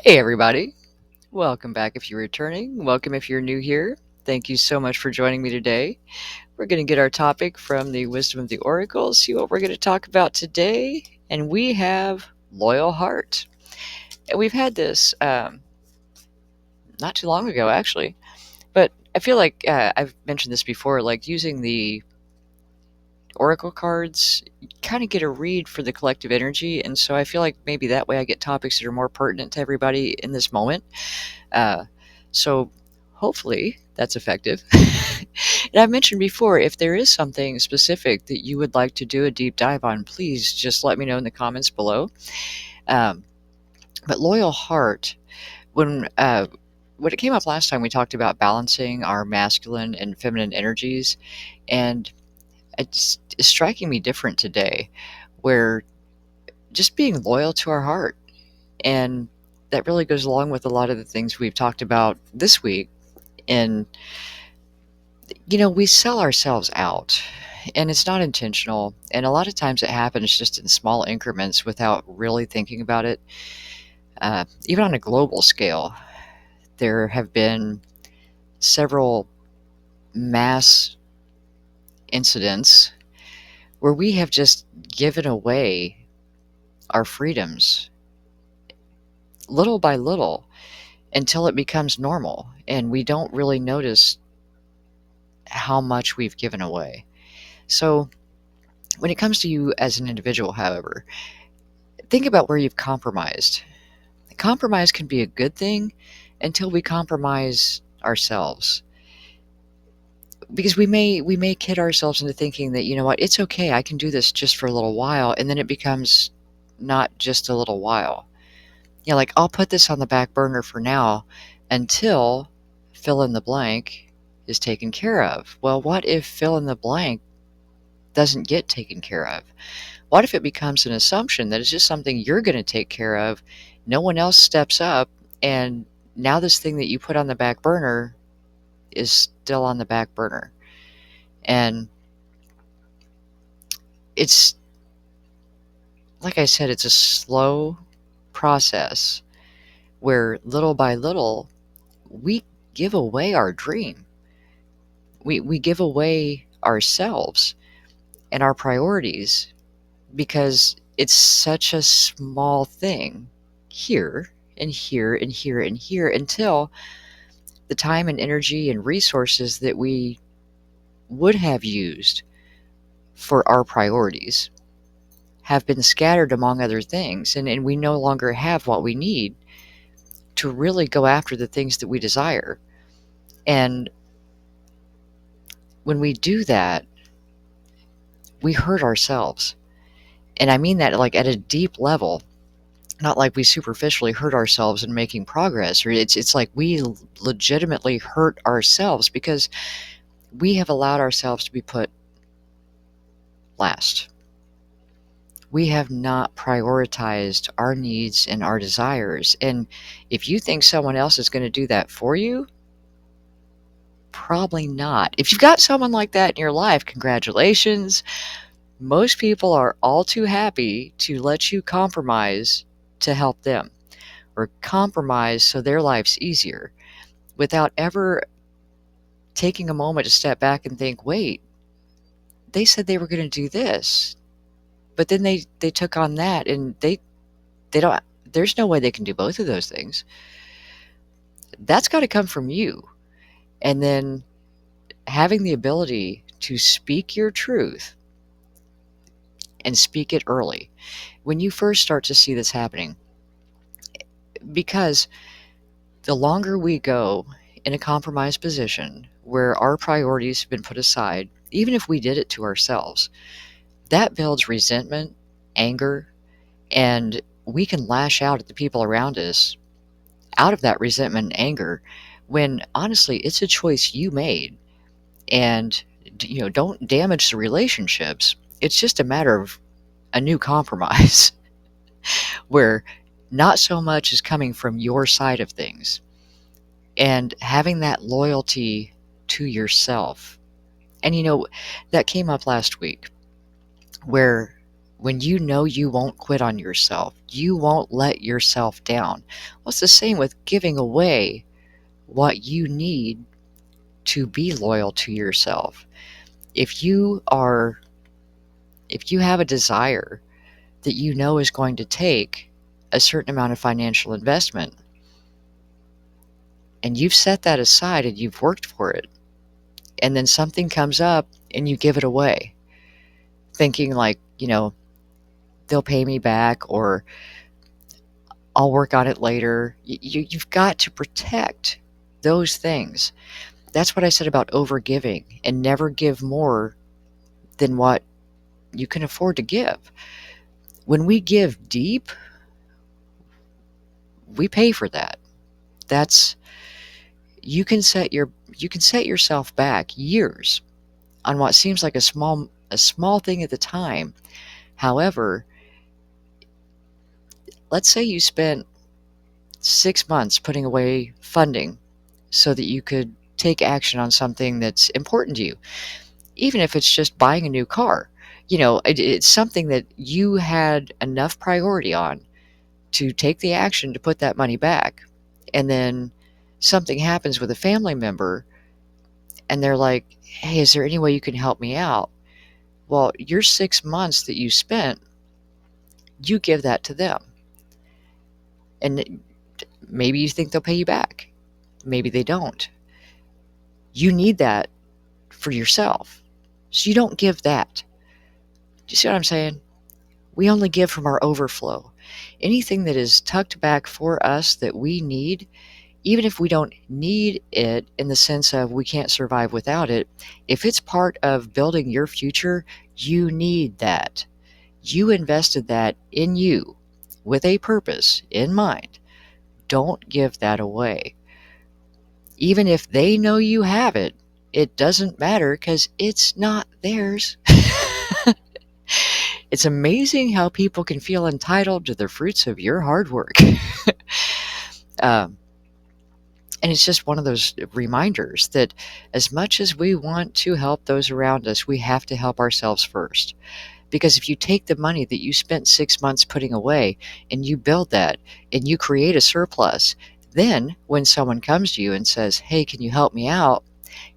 Hey, everybody. Welcome back if you're returning. Welcome if you're new here. Thank you so much for joining me today. We're going to get our topic from the Wisdom of the Oracle, see what we're going to talk about today. And we have loyal heart. And we've had this not too long ago, actually. But I feel like I've mentioned this before, like using the Oracle cards, you kind of get a read for the collective energy. And so I feel like maybe that way I get topics that are more pertinent to everybody in this moment. Uh, so hopefully that's effective. And I've mentioned before, if there is something specific that you would like to do a deep dive on, please just let me know in the comments below. Um, but loyal heart, when when it came up last time, we talked about balancing our masculine and feminine energies, and it's striking me different today, where just being loyal to our heart, and that really goes along with a lot of the things we've talked about this week. And we sell ourselves out, and it's not intentional. And a lot of times it happens just in small increments without really thinking about it. Even on a global scale, there have been several mass incidents where we have just given away our freedoms little by little until it becomes normal, and we don't really notice how much we've given away. So, when it comes to you as an individual, however, think about where you've compromised. Compromise can be a good thing until we compromise ourselves. Because we may kid ourselves into thinking that, you know what, it's okay, I can do this just for a little while, and then it becomes not just a little while. Like, I'll put this on the back burner for now until fill in the blank is taken care of. Well, what if fill in the blank doesn't get taken care of? What if it becomes an assumption that it's just something you're going to take care of? No one else steps up, and now this thing that you put on the back burner is still on the back burner. And it's, like I said, it's a slow process where little by little we give away our dream. We give away ourselves and our priorities because it's such a small thing here and here and here and here until the time and energy and resources that we would have used for our priorities have been scattered among other things, and we no longer have what we need to really go after the things that we desire. And when we do that, we hurt ourselves. And I mean that like at a deep level, not like we superficially hurt ourselves in making progress, or it's like we legitimately hurt ourselves because we have allowed ourselves to be put last. We have not prioritized our needs and our desires. And if you think someone else is going to do that for you, probably not. If you've got someone like that in your life, congratulations. Most people are all too happy to let you compromise to help them, or compromise so their life's easier, without ever taking a moment to step back and think, wait, they said they were going to do this, but then they took on that, and they don't, there's no way they can do both of those things. That's got to come from you. And then having the ability to speak your truth and speak it early when you first start to see this happening. Because the longer we go in a compromised position where our priorities have been put aside, even if we did it to ourselves, that builds resentment, anger, and we can lash out at the people around us out of that resentment and anger, when honestly it's a choice you made. And don't damage the relationships. It's just a matter of a new compromise where not so much is coming from your side of things, and having that loyalty to yourself. And that came up last week, where when you know you won't quit on yourself, you won't let yourself down. Well, it's the same with giving away what you need to be loyal to yourself. If you are, if you have a desire that you know is going to take a certain amount of financial investment, and you've set that aside and you've worked for it, and then something comes up and you give it away, thinking like, they'll pay me back or I'll work on it later. You've got to protect those things. That's what I said about overgiving, and never give more than what you can afford to give. When we give deep, we pay for that. That's you can set yourself back years on what seems like a small thing at the time. However, let's say you spent 6 months putting away funding so that you could take action on something that's important to you, even if it's just buying a new car. It's something that you had enough priority on to take the action to put that money back. And then something happens with a family member and they're like, hey, is there any way you can help me out? Well, your 6 months that you spent, you give that to them. And maybe you think they'll pay you back. Maybe they don't. You need that for yourself. So you don't give that. Do you see what I'm saying? We only give from our overflow. Anything that is tucked back for us that we need, even if we don't need it in the sense of we can't survive without it, if it's part of building your future, you need that. You invested that in you with a purpose in mind. Don't give that away. Even if they know you have it, it doesn't matter because it's not theirs. It's amazing how people can feel entitled to the fruits of your hard work. um, and it's just one of those reminders that as much as we want to help those around us, we have to help ourselves first. Because if you take the money that you spent 6 months putting away and you build that and you create a surplus, then when someone comes to you and says, hey, can you help me out?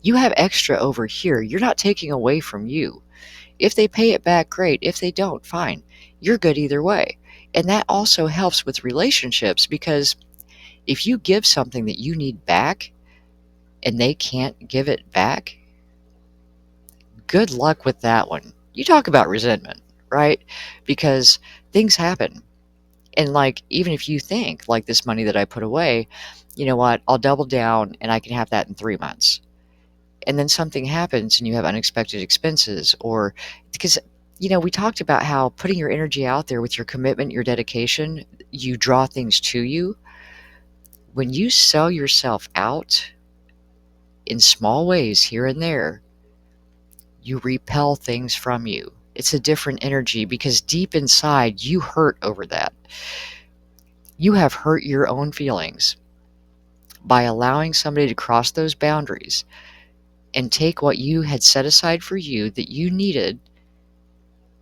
You have extra over here. You're not taking away from you. If they pay it back, great. If they don't, fine. You're good either way. And that also helps with relationships, because if you give something that you need back and they can't give it back, good luck with that one. You talk about resentment, right? Because things happen. And like, even if you think like this money that I put away, you know what, I'll double down and I can have that in 3 months. And then something happens and you have unexpected expenses, or because, we talked about how putting your energy out there with your commitment, your dedication, you draw things to you. When you sell yourself out in small ways here and there, you repel things from you. It's a different energy because deep inside you hurt over that. You have hurt your own feelings by allowing somebody to cross those boundaries and take what you had set aside for you that you needed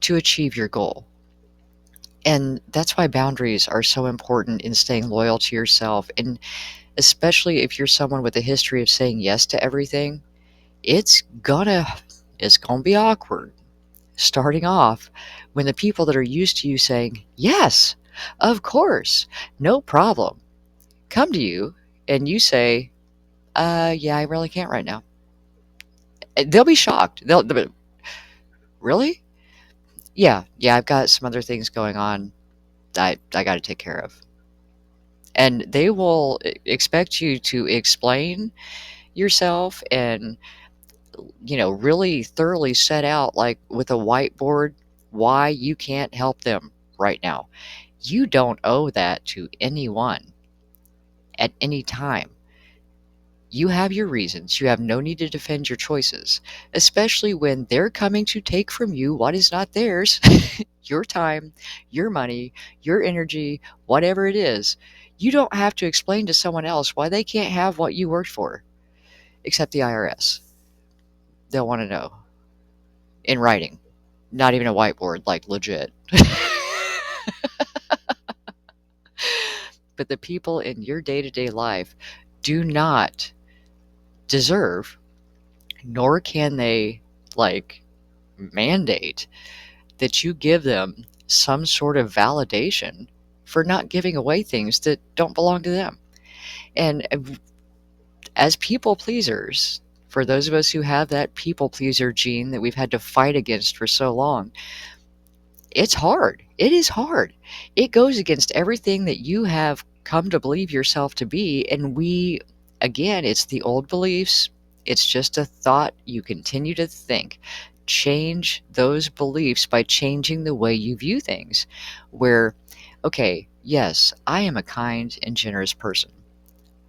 to achieve your goal. And that's why boundaries are so important in staying loyal to yourself. And especially if you're someone with a history of saying yes to everything, it's gonna it's gonna be awkward starting off when the people that are used to you saying, yes, of course, no problem, come to you and you say, yeah, I really can't right now. They'll be shocked. They'll be, really? Yeah, I've got some other things going on I got to take care of. And they will expect you to explain yourself and, really thoroughly set out, like with a whiteboard, why you can't help them right now. You don't owe that to anyone at any time. You have your reasons. You have no need to defend your choices, especially when they're coming to take from you what is not theirs, your time, your money, your energy, whatever it is. You don't have to explain to someone else why they can't have what you worked for, except the IRS. They'll want to know in writing. Not even a whiteboard, like legit. But the people in your day to day life do not deserve, nor can they like mandate that you give them some sort of validation for not giving away things that don't belong to them. And as people pleasers, for those of us who have that people pleaser gene that we've had to fight against for so long, it's hard. It is hard. It goes against everything that you have come to believe yourself to be. And again, it's the old beliefs. It's just a thought you continue to think. Change those beliefs by changing the way you view things. Where, okay, yes, I am a kind and generous person.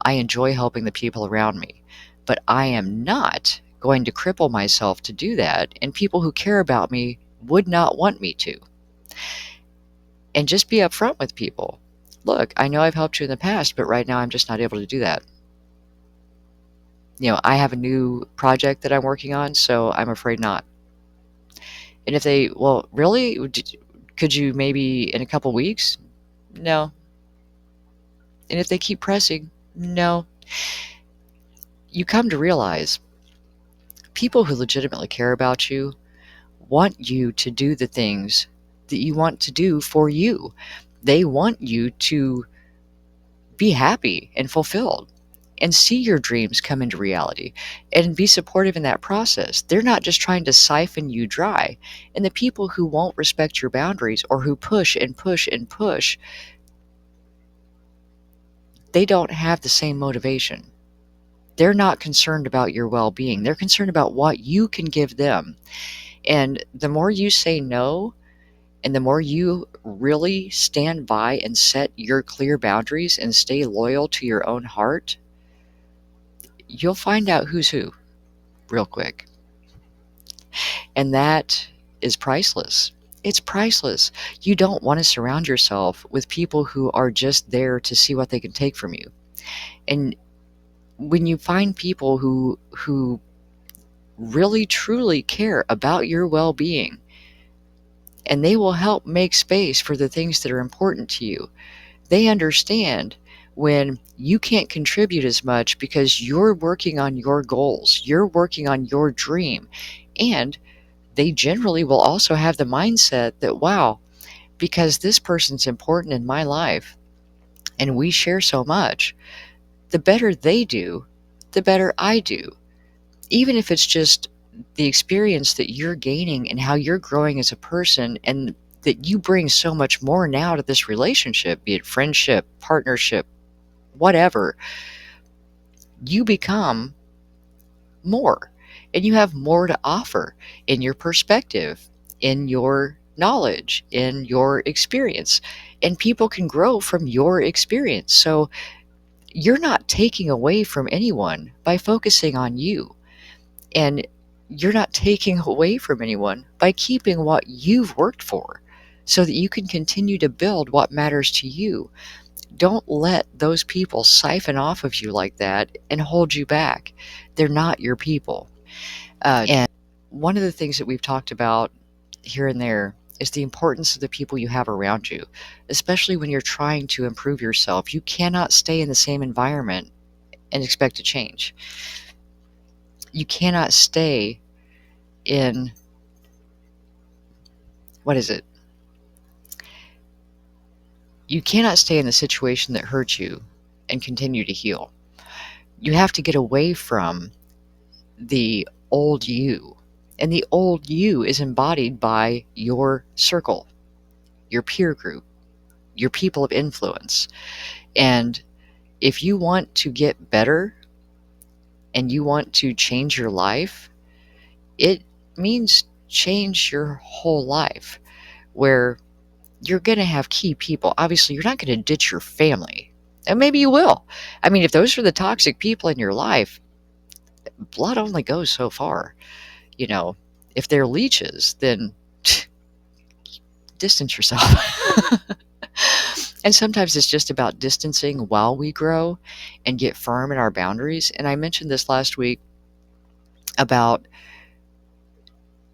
I enjoy helping the people around me, but I am not going to cripple myself to do that. And people who care about me would not want me to. And just be upfront with people. Look, I know I've helped you in the past, but right now I'm just not able to do that. I have a new project that I'm working on, so I'm afraid not. And if they, well, really? Could you maybe in a couple weeks? No. And if they keep pressing, no. You come to realize people who legitimately care about you want you to do the things that you want to do for you. They want you to be happy and fulfilled and see your dreams come into reality and be supportive in that process. They're not just trying to siphon you dry. And the people who won't respect your boundaries or who push and push and push, they don't have the same motivation. They're not concerned about your well being, they're concerned about what you can give them. And the more you say no, and the more you really stand by and set your clear boundaries and stay loyal to your own heart, you'll find out who's who real quick. And that is priceless. It's priceless. You don't want to surround yourself with people who are just there to see what they can take from you. And when you find people who really truly care about your well-being, and they will help make space for the things that are important to you. They understand when you can't contribute as much because you're working on your goals, you're working on your dream. And they generally will also have the mindset that, wow, because this person's important in my life and we share so much, the better they do, the better I do. Even if it's just the experience that you're gaining and how you're growing as a person, and that you bring so much more now to this relationship, be it friendship, partnership, whatever, you become more and you have more to offer in your perspective, in your knowledge, in your experience, and people can grow from your experience. So you're not taking away from anyone by focusing on you, and you're not taking away from anyone by keeping what you've worked for so that you can continue to build what matters to you. Don't let those people siphon off of you like that and hold you back. They're not your people. And one of the things that we've talked about here and there is the importance of the people you have around you, especially when you're trying to improve yourself. You cannot stay in the same environment and expect to change. You cannot stay in, what is it? You cannot stay in the situation that hurts you and continue to heal. You have to get away from the old you. And the old you is embodied by your circle, your peer group, your people of influence. And if you want to get better and you want to change your life, it means change your whole life, where you're going to have key people. Obviously, you're not going to ditch your family. And maybe you will. I mean, if those are the toxic people in your life, blood only goes so far. If they're leeches, then distance yourself. And sometimes it's just about distancing while we grow and get firm in our boundaries. And I mentioned this last week about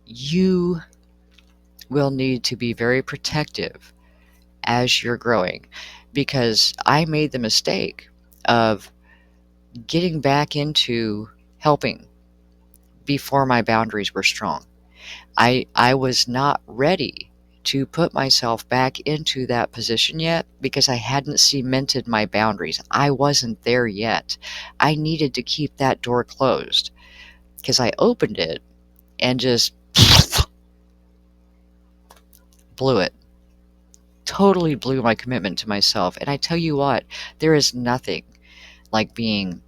you will need to be very protective as you're growing, because I made the mistake of getting back into helping before my boundaries were strong. I was not ready to put myself back into that position yet because I hadn't cemented my boundaries. I wasn't there yet. I needed to keep that door closed because I opened it and just blew it. Totally blew my commitment to myself. And I tell you what, there is nothing like being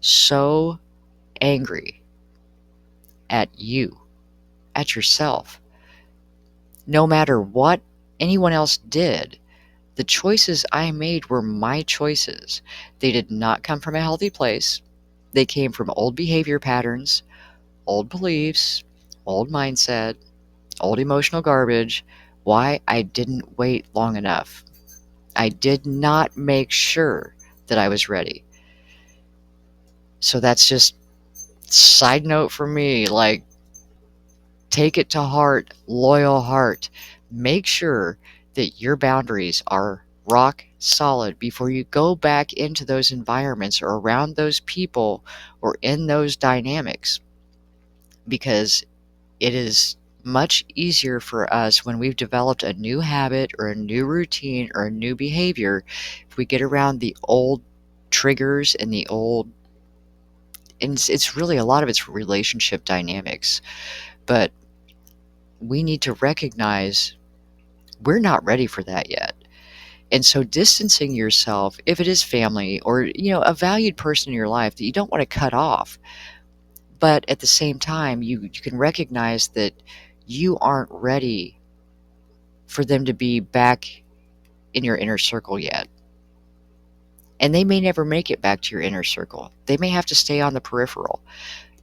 so angry at you, at yourself, no matter what anyone else did. The choices I made were my choices. They did not come from a healthy place. They came from old behavior patterns, old beliefs, old mindset, old emotional garbage. Why? I didn't wait long enough. I did not make sure that I was ready. So that's just side note for me. Like, take it to heart, loyal heart. Make sure that your boundaries are rock solid before you go back into those environments or around those people or in those dynamics, because it is much easier for us when we've developed a new habit or a new routine or a new behavior. If we get around the old triggers and the old, and it's really a lot of it's relationship dynamics, but we need to recognize we're not ready for that yet. And so distancing yourself, if it is family or, a valued person in your life that you don't want to cut off, but at the same time, you can recognize that you aren't ready for them to be back in your inner circle yet. And they may never make it back to your inner circle. They may have to stay on the peripheral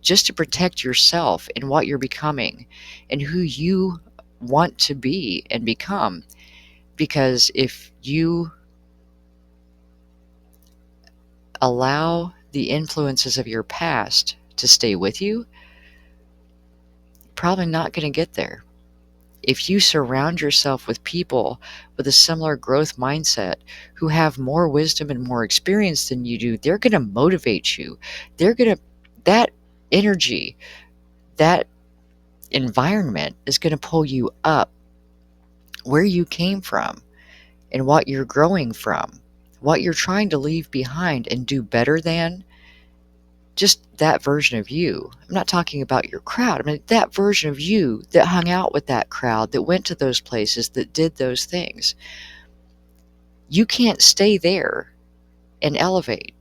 just to protect yourself and what you're becoming and who you want to be and become. Because if you allow the influences of your past to stay with you, you're probably not going to get there. If you surround yourself with people with a similar growth mindset who have more wisdom and more experience than you do, they're going to motivate you. That energy, that environment is going to pull you up where you came from and what you're growing from, what you're trying to leave behind and do better than. Just that version of you. I'm not talking about your crowd. I mean, that version of you that hung out with that crowd, that went to those places, that did those things. You can't stay there and elevate.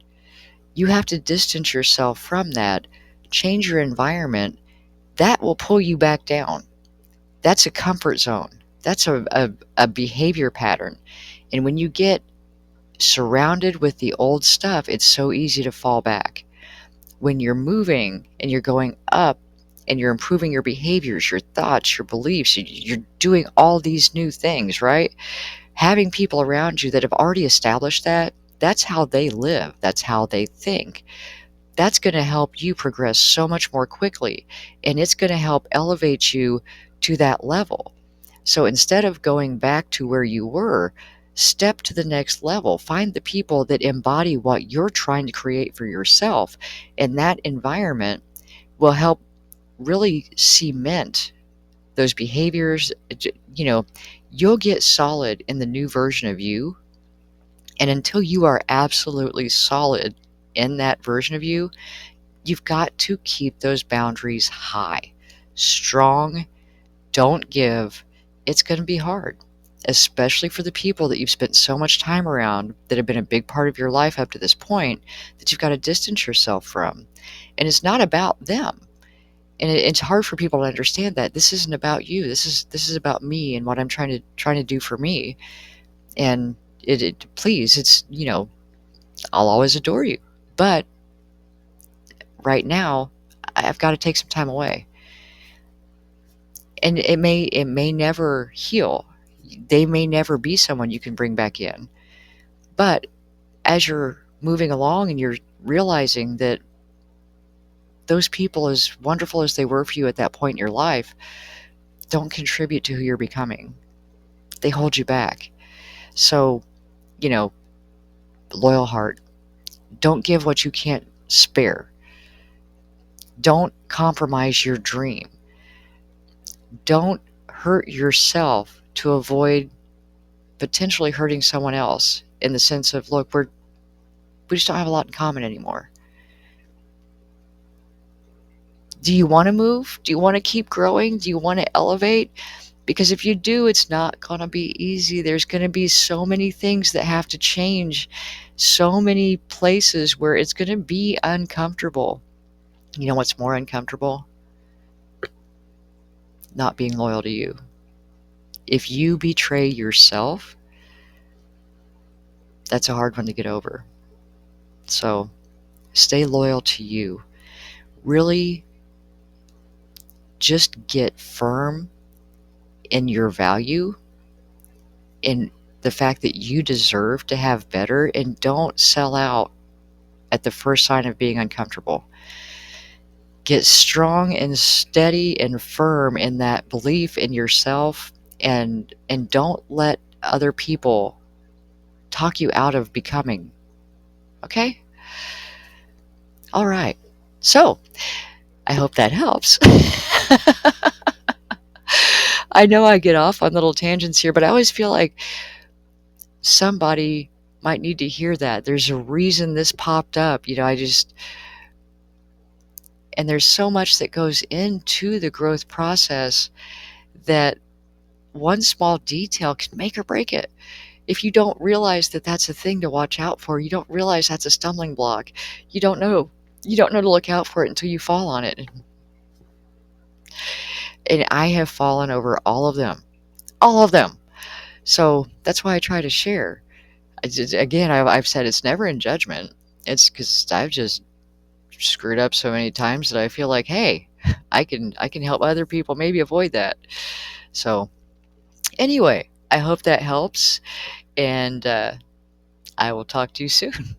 You have to distance yourself from that, change your environment. That will pull you back down. That's a comfort zone. That's a behavior pattern. And when you get surrounded with the old stuff, it's so easy to fall back. When you're moving and you're going up and you're improving your behaviors, your thoughts, your beliefs, you're doing all these new things, right? Having people around you that have already established that, that's how they live, that's how they think. That's going to help you progress so much more quickly, and it's going to help elevate you to that level. So instead of going back to where you were, step to the next level. Find the people that embody what you're trying to create for yourself. And that environment will help really cement those behaviors. You'll get solid in the new version of you. And until you are absolutely solid in that version of you, you've got to keep those boundaries high, strong. Don't give. It's going to be hard, especially for the people that you've spent so much time around that have been a big part of your life up to this point that you've got to distance yourself from. And it's not about them. And it's hard for people to understand that this isn't about you. This is about me and what I'm trying to do for me. And please, I'll always adore you. But right now, I've got to take some time away. And it may never heal. They may never be someone you can bring back in. But as you're moving along and you're realizing that those people, as wonderful as they were for you at that point in your life, don't contribute to who you're becoming. They hold you back. So, you know, loyal heart, don't give what you can't spare. Don't compromise your dream. Don't hurt yourself to avoid potentially hurting someone else in the sense of, look, we just don't have a lot in common anymore. Do you want to move? Do you want to keep growing? Do you want to elevate? Because if you do, it's not going to be easy. There's going to be so many things that have to change, so many places where it's going to be uncomfortable. You know what's more uncomfortable? Not being loyal to you. If you betray yourself, that's a hard one to get over. So stay loyal to you. Really just get firm in your value, in the fact that you deserve to have better, and don't sell out at the first sign of being uncomfortable. Get strong and steady and firm in that belief in yourself, and don't let other people talk you out of becoming. Okay? All right. So, I hope that helps. I know I get off on little tangents here, but I always feel like somebody might need to hear that. There's a reason this popped up. And there's so much that goes into the growth process that one small detail can make or break it. If you don't realize that that's a thing to watch out for, you don't realize that's a stumbling block. You don't know. You don't know to look out for it until you fall on it. And I have fallen over all of them. All of them. So that's why I try to share. Again, I've said it's never in judgment. It's because I've just screwed up so many times that I feel like, hey, I can help other people maybe avoid that. So anyway, I hope that helps, and I will talk to you soon.